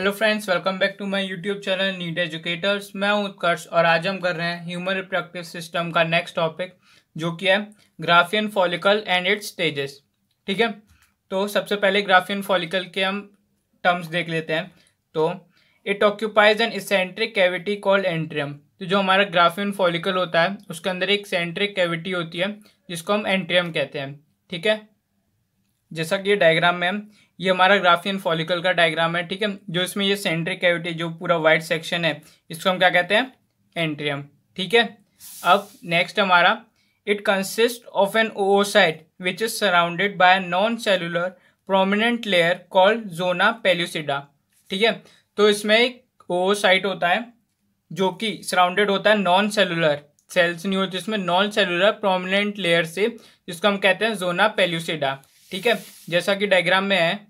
Hello friends, welcome back to my YouTube channel NEET educators. मैं हूं उत्कर्ष और आज हम कर रहे हैं ह्यूमन रिप्रोडक्टिव सिस्टम का नेक्स्ट टॉपिक, जो कि है Graafian follicle and its stages. ठीक है, तो सबसे पहले ग्राफियन फॉलिकल के हम टर्म्स देख लेते हैं। तो it occupies an eccentric cavity called antrum. तो जो हमारा ग्राफियन फॉलिकल होता है उसके अंदर एक सेंट्रिक कैविटी होती है जिसको हम एंट्रियम कहते हैं। ठीक है, जैसा कि ये डायग्राम में ये हमारा ग्राफियन फॉलिकल का डायग्राम है। ठीक है, जो इसमें ये सेंट्रिक कैविटी जो पूरा वाइट सेक्शन है इसको हम क्या कहते हैं, एंट्रियम। ठीक है, अब नेक्स्ट हमारा it consist of an oocyte which is surrounded by non cellular prominent layer called zona pellucida. ठीक है, तो इसमें एक oocyte होता है जो कि सराउंडेड होता है नॉन सेलुलर, सेल्स नहीं होती इसमें, नॉन सेलुलर प्रोमिनेंट लेयर से, जिसको हम कहते हैं जोना पेल्यूसिडा। ठीक है, जैसा कि डायग्राम में है,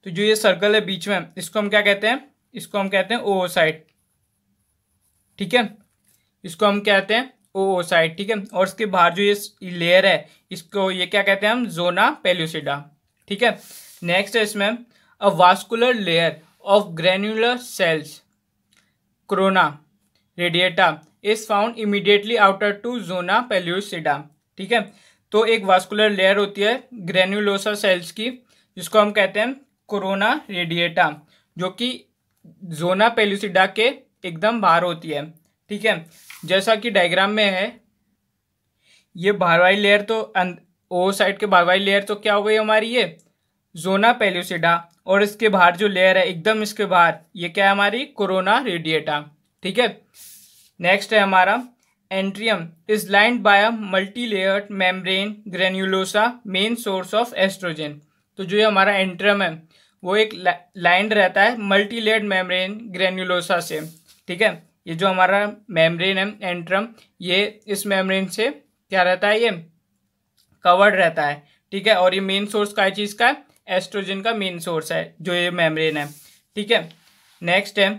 तो जो ये सर्कल है बीच में इसको हम क्या कहते हैं, इसको हम कहते हैं oocyte। ठीक है, इसको हम कहते हैं oocyte। ठीक है, और इसके बाहर जो ये लेयर है इसको ये क्या कहते हैं हम, जोना पेल्यूसिडा। ठीक है, नेक्स्ट है इसमें a vascular layer of granular cells corona radiata is found immediately outer to zona pellucida. ठीक है, तो एक वास्कुलर लेयर होती है ग्रेन्युलोसा सेल्स की जिसको हम कहते हैं कोरोना रेडिएटा, जो कि जोना पेल्यूसिडा के एकदम बाहर होती है। ठीक है, जैसा कि डायग्राम में है, ये बाहर वाली लेयर तो oocyte के बाहर वाली लेयर तो क्या हो गई हमारी, ये जोना पेल्यूसिडा, और इसके बाहर जो लेयर है एकदम इसके बाहर ये क्या है हमारी, कोरोना रेडिएटा। ठीक है, नेक्स्ट है हमारा antrum is lined by a multi layered membrane granulosa main source of estrogen. तो जो ये हमारा एंट्रियम है वो एक लाइंड रहता है मल्टी लेयर्ड मेम्ब्रेन ग्रेन्युलोसा से। ठीक है, ये जो हमारा मेम्ब्रेन है एंट्रियम, ये इस मेम्ब्रेन से क्या रहता है, ये कवर्ड रहता है। ठीक है, और ये मेन सोर्स का चीज़ का है, एस्ट्रोजन का मेन सोर्स है जो ये मेम्ब्रेन है। ठीक है, नेक्स्ट है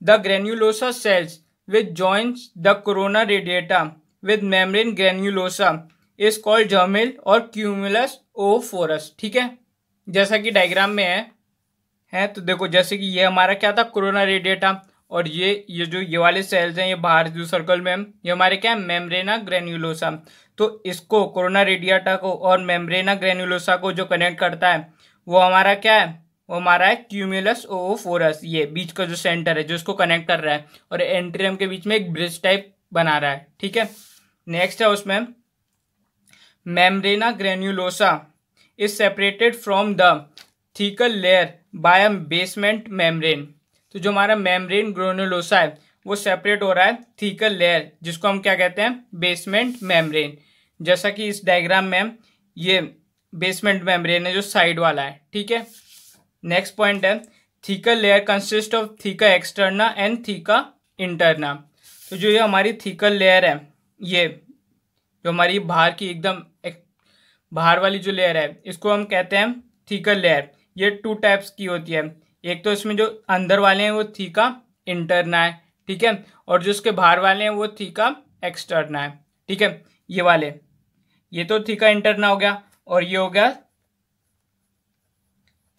the granulosa cells which joins the corona radiata with membrane granulosa is called germinal और cumulus oophorus। ठीक है, जैसा कि डायग्राम में है तो देखो, जैसे कि ये हमारा क्या था, कोरोना रेडिएटा, और ये जो ये वाले सेल्स हैं ये बाहर जो सर्कल में ये हमारे क्या है, मेम्ब्रेना ग्रेन्युलोसा। तो इसको कोरोना रेडिएटा को और मेम्ब्रेना ग्रेन्युलोसा को जो कनेक्ट करता है वो हमारा क्या है, वो हमारा है क्यूमुलस oophorus, ये बीच का जो सेंटर है जो इसको कनेक्ट कर रहा है, और एंट्रियम के बीच में एक ब्रिज टाइप बना रहा है। ठीक है, नेक्स्ट है उसमें membrana granulosa is separated from the thecal layer by a basement membrane. तो जो हमारा मेम्ब्रेन ग्रेन्युलोसा है वो सेपरेट हो रहा है थीकल लेयर, जिसको हम क्या कहते हैं, बेसमेंट मेम्ब्रेन। जैसा कि इस डायग्राम में ये बेसमेंट मेम्ब्रेन है जो साइड वाला है। ठीक है, नेक्स्ट पॉइंट है theca layer consist of theca externa and theca interna. तो जो ये हमारी थीकल लेयर है, ये जो हमारी बाहर की एकदम बाहर वाली जो लेयर है इसको हम कहते हैं थीकल लेयर। ये टू टाइप्स की होती है, एक तो इसमें जो अंदर वाले हैं वो थीका इंटरना है। ठीक है, और जो इसके बाहर वाले हैं वो थीका एक्सटर्ना है। ठीक है, ये वाले, ये तो थीका इंटरना हो गया और ये हो गया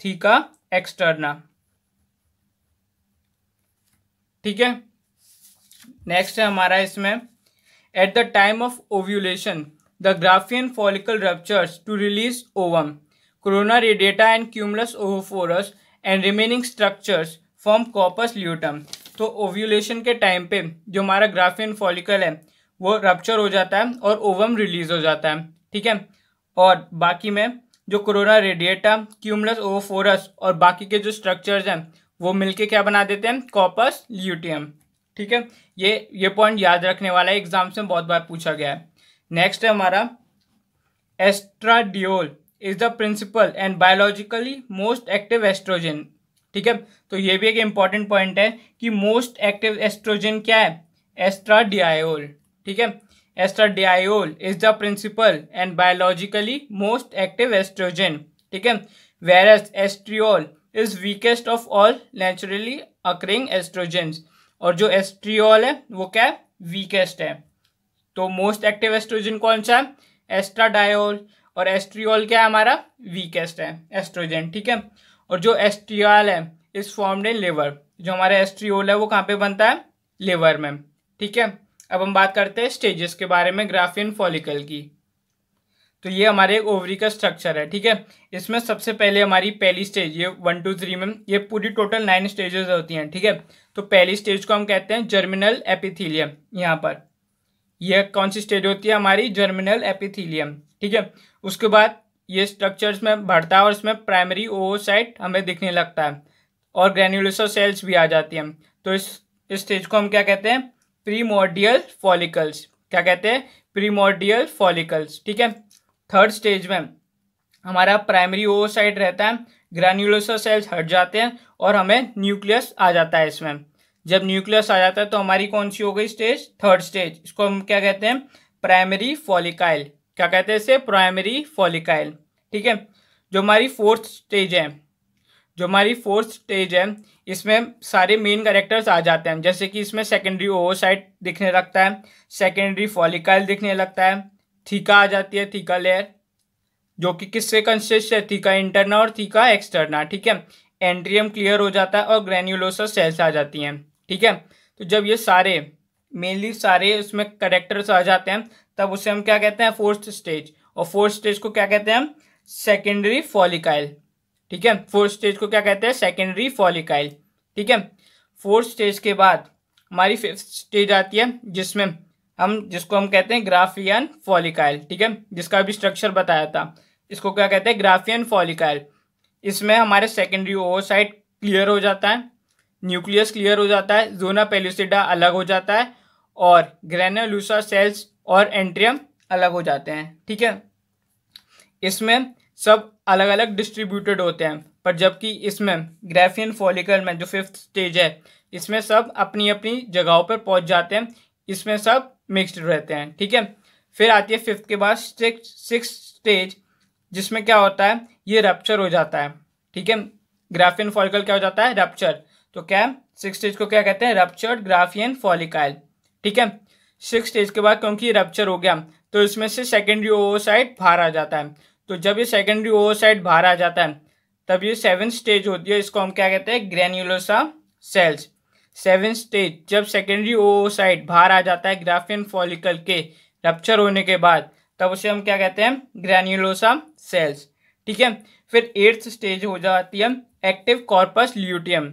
थीका एक्सटर्ना। ठीक है, नेक्स्ट है हमारा इसमें at the time of ovulation the Graafian follicle ruptures to release ovum corona radiata and cumulus oophorus and remaining structures form corpus luteum. तो ओव्यूलेशन के टाइम पे जो हमारा ग्राफियन फॉलिकल है वो रप्चर हो जाता है और ओवम रिलीज हो जाता है। ठीक है, और बाकी में जो कोरोना रेडिएटा, क्यूमुलस oophorus और बाकी के जो स्ट्रक्चर्स हैं वो मिलके क्या बना देते हैं, कॉर्पस ल्यूटियम। ठीक है, ये पॉइंट याद रखने वाला है, एग्जाम से बहुत बार पूछा गया है। नेक्स्ट है हमारा estradiol is the principal and biologically most active estrogen. ठीक है, तो ये भी एक इंपॉर्टेंट पॉइंट है कि मोस्ट एक्टिव एस्ट्रोजन क्या है, एस्ट्राडियोल। ठीक है, estradiol is the principal and biologically most active estrogen. ठीक है, whereas estriol is weakest of all naturally occurring estrogens, और जो एस्ट्रियोल है वो क्या है, वीकेस्ट है। तो मोस्ट एक्टिव एस्ट्रोजन कौन सा है, एस्ट्राडायोल, और एस्ट्रियोल क्या है हमारा, वीकेस्ट है एस्ट्रोजन। ठीक है, और जो एस्ट्रियोल है इज फॉर्म्ड इन लिवर। जो हमारा एस्ट्रियोल है वो कहाँ पे बनता है, लिवर में। ठीक है, अब हम बात करते हैं स्टेजेस के बारे में ग्राफियन फॉलिकल की। तो ये हमारे ओवरी का स्ट्रक्चर है। ठीक है, इसमें सबसे पहले हमारी पहली स्टेज, ये 1 2 3 में ये पूरी टोटल 9 स्टेजेस होती हैं। ठीक है, तो पहली स्टेज को हम कहते हैं जर्मिनल एपिथीलियम। यहाँ पर यह कौन सी स्टेज होती है हमारी, जर्मिनल एपिथीलियम। ठीक है, उसके बाद ये स्ट्रक्चर्स में बढ़ता है और इसमें प्राइमरी ओवोसाइट हमें दिखने लगता है और ग्रैन्युलोसर सेल्स भी आ जाती हैं। तो इस स्टेज को हम क्या कहते हैं, प्रीमोर्डियल फॉलिकल्स। क्या कहते हैं, प्रीमोर्डियल फॉलिकल्स। ठीक है, थर्ड स्टेज में हमारा प्राइमरी ओवोसाइट रहता है, ग्रैन्युलोसर सेल्स हट जाते हैं और हमें न्यूक्लियस आ जाता है इसमें। जब न्यूक्लियस आ जाता है तो हमारी कौन सी हो गई स्टेज, थर्ड स्टेज। इसको हम क्या कहते हैं, प्राइमरी फॉलिकाइल। क्या कहते हैं इसे, प्राइमरी फॉलिकाइल। ठीक है, जो हमारी फोर्थ स्टेज है, इसमें सारे मेन कैरेक्टर्स आ जाते हैं। जैसे कि इसमें सेकेंडरी ओवोसाइट दिखने लगता है, सेकेंडरी फॉलिकाइल दिखने लगता है, थीका आ जाती है, थीका लेयर, जो कि किससे कंसिस्ट है, थीका इंटरना और थीका एक्सटर्ना। ठीक है, एंट्रियम क्लियर हो जाता है और ग्रैन्युलोसर सेल्स आ जाती हैं। ठीक है, तो जब ये सारे मेनली सारे इसमें कैरेक्टर्स आ जाते हैं तब उसे हम क्या कहते हैं, फोर्थ स्टेज। और फोर्थ स्टेज को क्या कहते हैं हम, सेकेंडरी फॉलिकाइल। ठीक है, फोर्थ स्टेज को क्या कहते हैं, सेकेंडरी फॉलिकाइल। ठीक है, फोर्थ स्टेज के बाद हमारी फिफ्थ स्टेज आती है जिसको हम कहते हैं ग्राफियन फॉलिकाइल। ठीक है, जिसका अभी स्ट्रक्चर बताया था, इसको क्या कहते हैं, ग्राफियन फॉलिकाइल। इसमें हमारे सेकेंडरी ओवोसाइट क्लियर हो जाता है, न्यूक्लियस क्लियर हो जाता है, जोना पेलुसिडा अलग हो जाता है और ग्रैन्युलोसर सेल्स और एंट्रियम अलग हो जाते हैं। ठीक है, इसमें सब अलग अलग डिस्ट्रीब्यूटेड होते हैं, पर जबकि इसमें ग्राफियन फॉलिकल में जो फिफ्थ स्टेज है, इसमें सब अपनी अपनी जगहों पर पहुंच जाते हैं, इसमें सब मिक्स्ड रहते हैं। ठीक है, फिर आती है फिफ्थ के बाद सिक्स स्टेज, जिसमें क्या होता है, ये रप्चर हो जाता है। ठीक है, ग्राफियन फॉलिकल क्या हो जाता है, रप्चर। तो क्या सिक्स स्टेज को क्या कहते हैं, रप्चर्ड ग्राफियन फॉलिकाइल। ठीक है, सिक्स स्टेज के बाद क्योंकि रप्चर हो गया तो इसमें से सेकेंडरी ओवोसाइट बाहर आ जाता है। तो जब ये सेकेंडरी ओवोसाइट बाहर आ जाता है तब ये सेवेंथ स्टेज होती है, इसको हम क्या कहते हैं, ग्रैन्युलोसा सेल्स। सेवेंथ स्टेज, जब सेकेंडरी ओवोसाइट बाहर आ जाता है ग्राफियन फॉलिकल के रप्चर होने के बाद, तब उसे हम क्या कहते हैं, ग्रैन्युलोसा सेल्स। ठीक है, फिर एट्थ स्टेज हो जाती है active corpus luteum.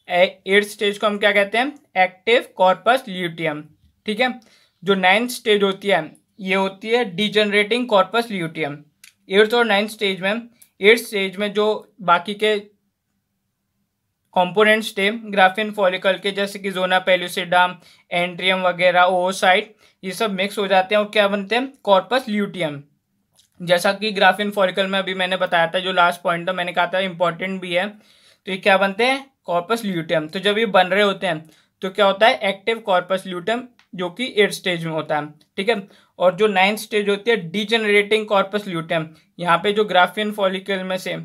Eighth stage को हम क्या कहते हैं, एक्टिव कॉर्पस ल्यूटियम। ठीक है, जो नाइन्थ स्टेज होती है ये होती है डिजनरेटिंग कॉर्पस ल्यूटियम। एट्थ और नाइन्थ स्टेज में, एट्थ स्टेज में जो बाकी के कंपोनेंट्स थे ग्राफियन फॉलिकल के, जैसे कि जोना पेलुसिडा, एंट्रियम वगैरह, ओवोसाइट, ये सब मिक्स हो जाते हैं और क्या बनते हैं, कॉर्पस ल्यूटियम। जैसा कि ग्राफियन फॉलिकल में अभी मैंने बताया था, जो लास्ट पॉइंट था मैंने कहा था इंपॉर्टेंट भी है, तो ये क्या बनते हैं, कॉर्पस ल्यूटियम। तो जब ये बन रहे होते हैं तो क्या होता है, एक्टिव कॉर्पस ल्यूटियम, जो कि एट्थ स्टेज में होता है। ठीक है, और जो नाइन्थ स्टेज होती है डिजेनरेटिंग कॉर्पस ल्यूटियम, यहाँ पे जो ग्राफियन फॉलिकल में से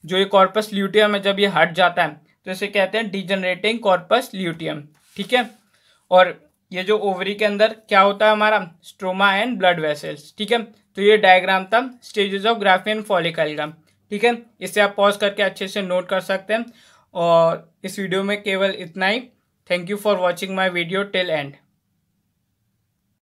जो ये कॉर्पस ल्यूटियम है जब ये हट जाता है तो इसे कहते हैं डिजेनरेटिंग कॉर्पस ल्यूटियम। ठीक है, और ये जो ओवरी के अंदर क्या होता है हमारा, स्ट्रोमा एंड ब्लड वेसल्स। ठीक है, तो ये डायग्राम था स्टेजेस ऑफ ग्राफियन फॉलिकल का। ठीक है, इसे आप पॉज करके अच्छे से नोट कर सकते हैं। और इस वीडियो में केवल इतना ही। Thank you for watching my video till and.